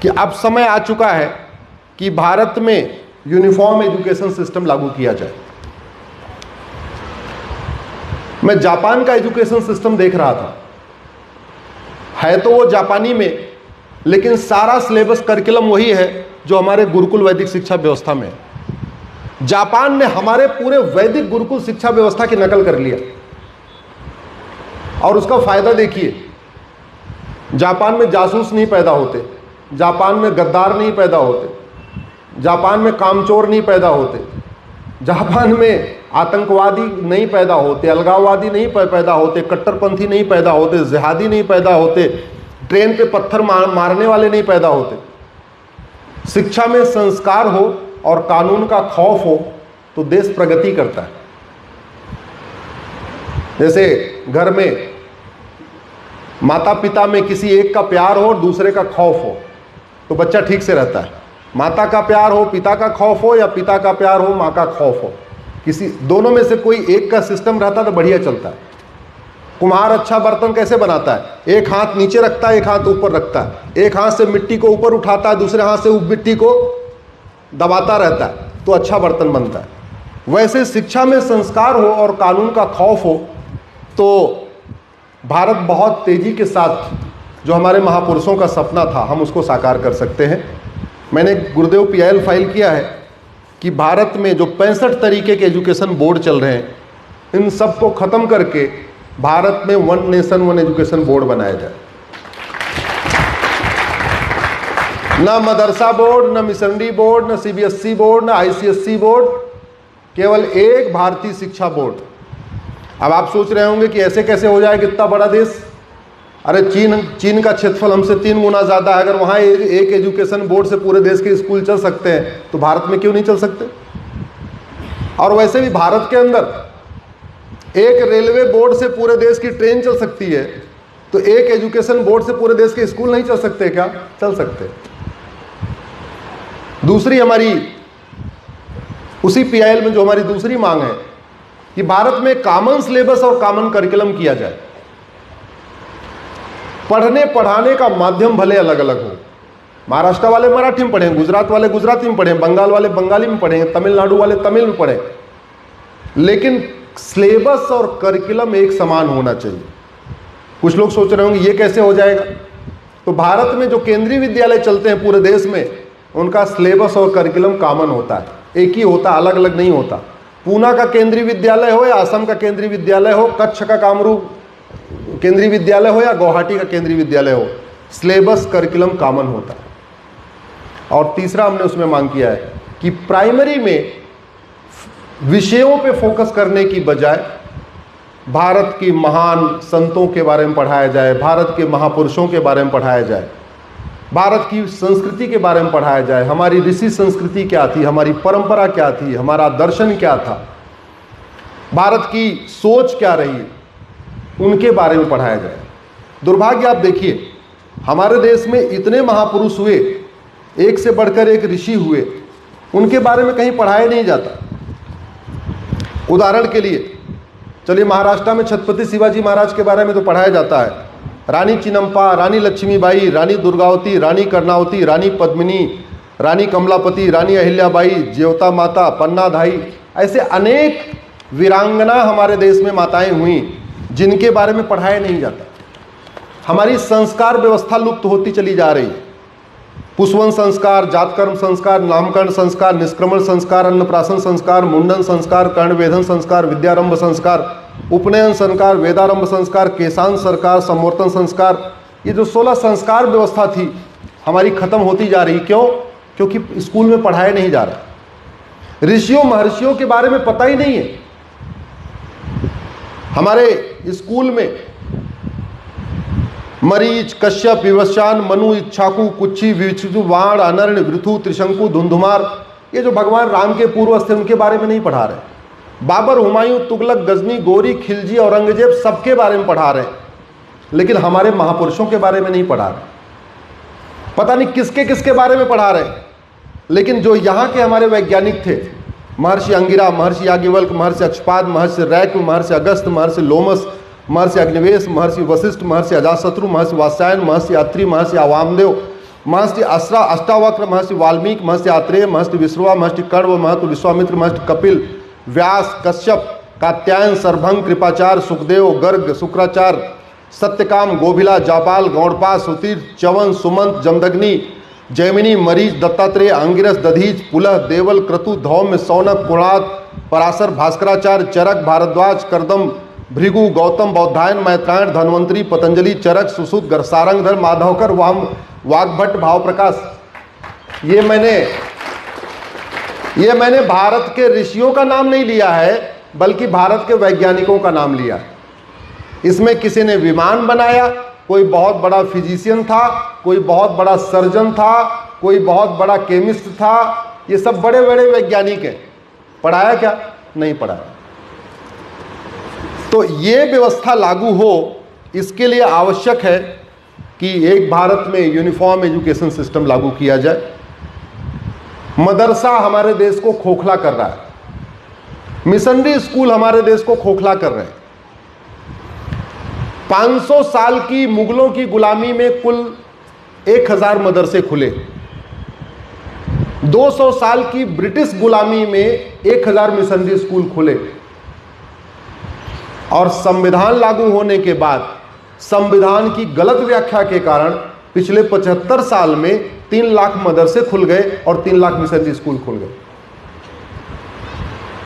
कि अब समय आ चुका है कि भारत में यूनिफॉर्म एजुकेशन सिस्टम लागू किया जाए। मैं जापान का एजुकेशन सिस्टम देख रहा था, है तो वो जापानी में, लेकिन सारा सिलेबस करिकुलम वही है जो हमारे गुरुकुल वैदिक शिक्षा व्यवस्था में है। जापान ने हमारे पूरे वैदिक गुरुकुल शिक्षा व्यवस्था की नकल कर लिया और उसका फायदा देखिए। जापान में जासूस नहीं पैदा होते, जापान में गद्दार नहीं पैदा होते, जापान में कामचोर नहीं पैदा होते, जापान में आतंकवादी नहीं पैदा होते, अलगाववादी नहीं पैदा होते, कट्टरपंथी नहीं पैदा होते, जिहादी नहीं पैदा होते, ट्रेन पे पत्थर मारने वाले नहीं पैदा होते। शिक्षा में संस्कार हो और कानून का खौफ हो तो देश प्रगति करता है। जैसे घर में माता पिता में किसी एक का प्यार हो और दूसरे का खौफ हो तो बच्चा ठीक से रहता है। माता का प्यार हो, पिता का खौफ हो, या पिता का प्यार हो, माँ का खौफ हो, किसी दोनों में से कोई एक का सिस्टम रहता तो बढ़िया चलता है। कुम्हार अच्छा बर्तन कैसे बनाता है? एक हाथ नीचे रखता है, एक हाथ ऊपर रखता है, एक हाथ से मिट्टी को ऊपर उठाता है, दूसरे हाथ से उस मिट्टी को दबाता रहता है, तो अच्छा बर्तन बनता है। वैसे शिक्षा में संस्कार हो और कानून का खौफ हो तो भारत बहुत तेजी के साथ जो हमारे महापुरुषों का सपना था हम उसको साकार कर सकते हैं। मैंने गुरुदेव PIL फाइल किया है कि भारत में जो 65 तरीके के एजुकेशन बोर्ड चल रहे हैं, इन सब को ख़त्म करके भारत में 1 नेशन 1 एजुकेशन बोर्ड बनाया जाए। ना मदरसा बोर्ड, ना मिशनरी बोर्ड, ना CBSE बोर्ड, ना ICSE बोर्ड, केवल एक भारतीय शिक्षा बोर्ड। अब आप सोच रहे होंगे कि ऐसे कैसे हो जाएगा, इतना बड़ा देश। अरे चीन का क्षेत्रफल हमसे 3 गुना ज़्यादा है। अगर वहाँ एक एजुकेशन बोर्ड से पूरे देश के स्कूल चल सकते हैं तो भारत में क्यों नहीं चल सकते? और वैसे भी भारत के अंदर एक रेलवे बोर्ड से पूरे देश की ट्रेन चल सकती है, तो एक एजुकेशन बोर्ड से पूरे देश के स्कूल नहीं चल सकते क्या? चल सकते। दूसरी हमारी उसी PIL में जो हमारी दूसरी मांग है कि भारत में कॉमन सिलेबस और कॉमन करिकुलम किया जाए। पढ़ने पढ़ाने का माध्यम भले अलग अलग हो, महाराष्ट्र वाले मराठी में पढ़ें, गुजरात वाले गुजराती में पढ़ें, बंगाल वाले बंगाली में पढ़ें, तमिलनाडु वाले तमिल में पढ़ें, लेकिन सिलेबस और करिकुलम एक समान होना चाहिए। कुछ लोग सोच रहे होंगे ये कैसे हो जाएगा? तो भारत में जो केंद्रीय विद्यालय चलते हैं पूरे देश में, उनका सिलेबस और करिकुलम कॉमन होता है, एक ही होता, अलग अलग नहीं होता। पूना का केंद्रीय विद्यालय हो या असम का केंद्रीय विद्यालय हो, कच्छ का कामरूप केंद्रीय विद्यालय हो या गुवाहाटी का केंद्रीय विद्यालय हो, सिलेबस करिकुलम कॉमन होता है। और तीसरा हमने उसमें मांग किया है कि प्राइमरी में विषयों पे फोकस करने की बजाय भारत की महान संतों के बारे में पढ़ाया जाए, भारत के महापुरुषों के बारे में पढ़ाया जाए, भारत की संस्कृति के बारे में पढ़ाया जाए। हमारी ऋषि संस्कृति क्या थी, हमारी परंपरा क्या थी, हमारा दर्शन क्या था, भारत की सोच क्या रही, उनके बारे में पढ़ाया जाए। दुर्भाग्य आप देखिए, हमारे देश में इतने महापुरुष हुए, एक से बढ़कर एक ऋषि हुए, उनके बारे में कहीं पढ़ाया नहीं जाता। उदाहरण के लिए चलिए, महाराष्ट्र में छत्रपति शिवाजी महाराज के बारे में तो पढ़ाया जाता है। रानी चिन्नप्पा, रानी लक्ष्मीबाई, रानी दुर्गावती, रानी कर्णावती, रानी पद्मिनी, रानी कमलापति, रानी अहिल्याबाई, ज्योता माता, पन्नाधाई, ऐसे अनेक वीरांगना हमारे देश में माताएं हुई जिनके बारे में पढ़ाया नहीं जाता। हमारी संस्कार व्यवस्था लुप्त होती चली जा रही है। पुष्पवन संस्कार, जातकर्म संस्कार, नामकरण संस्कार, निष्क्रमण संस्कार, अन्नप्राशन संस्कार, मुंडन संस्कार, कर्णवेधन संस्कार, विद्यारंभ संस्कार, उपनयन संस्कार, वेदारंभ संस्कार, केशांत संस्कार, संवर्तन संस्कार, ये जो 16 संस्कार व्यवस्था थी हमारी खत्म होती जा रही। क्यों? क्योंकि स्कूल में पढ़ाया नहीं जा रहा। ऋषियों महर्षियों के बारे में पता ही नहीं है। हमारे स्कूल में मरीच, कश्यप, विवस्वान, मनु, इच्छाकु, कुच्छी, विचु, वाण, अनर्य, वृथु, त्रिशंकु, धुंधुमार, ये जो भगवान राम के पूर्वज थे उनके बारे में नहीं पढ़ा रहे। बाबर, हुमायूं, तुगलक, गजनी, गोरी, खिलजी, औरंगजेब सबके बारे में पढ़ा रहे, लेकिन हमारे महापुरुषों के बारे में नहीं पढ़ा रहे। पता नहीं किसके किसके बारे में पढ़ा रहे, लेकिन जो यहाँ के हमारे वैज्ञानिक थे, महर्षि अंगिरा, महर्षि याज्ञवल्क्य, महर्षि अक्षपाद, महर्षि रैक्य, महर्षि अगस्त्य, महर्षि लोमस, महर्षि अग्निवेश, महर्षि वशिष्ठ, महर्षि अजातशत्रु, महर्षि वात्स्यायन, महर्षि अत्रि, महर्षि वामदेव, महर्षि अष्टावक्र, महर्षि वाल्मीकि, महर्षि आत्रेय, महर्षि विश्रवा, महर्षि कण्व, महर्षि विश्वामित्र, महर्षि कपिल, व्यास, कश्यप, कात्यायन, सरभंग, कृपाचार्य, सुखदेव, गर्ग, शुक्राचार्य, सत्यकाम, गोभिला, जापाल, गौड़पाद, सुतीर, च्यवन, सुमंत, जमदग्नि, जैमिनी, मरीच, दत्तात्रेय, अंगिरस, दधीच, पुलह, देवल, क्रतु, धौम्य, सौनक, कुणाद, पराशर, भास्कराचार्य, चरक, भारद्वाज, करदम, भृगु, गौतम, बौद्धायन, मैत्रायण, धन्वंतरी, पतंजलि, चरक, सुश्रुत, सारंगधर, माधवकर, वाग्भट्ट, भावप्रकाश। ये मैंने भारत के ऋषियों का नाम नहीं लिया है, बल्कि भारत के वैज्ञानिकों का नाम लिया। इसमें किसी ने विमान बनाया, कोई बहुत बड़ा फिजिशियन था, कोई बहुत बड़ा सर्जन था, कोई बहुत बड़ा केमिस्ट था। ये सब बड़े बड़े वैज्ञानिक हैं। पढ़ाया क्या? नहीं पढ़ाया। तो ये व्यवस्था लागू हो, इसके लिए आवश्यक है कि एक भारत में यूनिफॉर्म एजुकेशन सिस्टम लागू किया जाए। मदरसा हमारे देश को खोखला कर रहा है, मिशनरी स्कूल हमारे देश को खोखला कर रहे हैं। 500 साल की मुगलों की गुलामी में कुल 1000 मदरसे खुले, 200 साल की ब्रिटिश गुलामी में 1000 मिशनरी स्कूल खुले, और संविधान लागू होने के बाद संविधान की गलत व्याख्या के कारण पिछले 75 साल में 3 लाख मदरसे खुल गए और 3 लाख मिशनरी स्कूल खुल गए।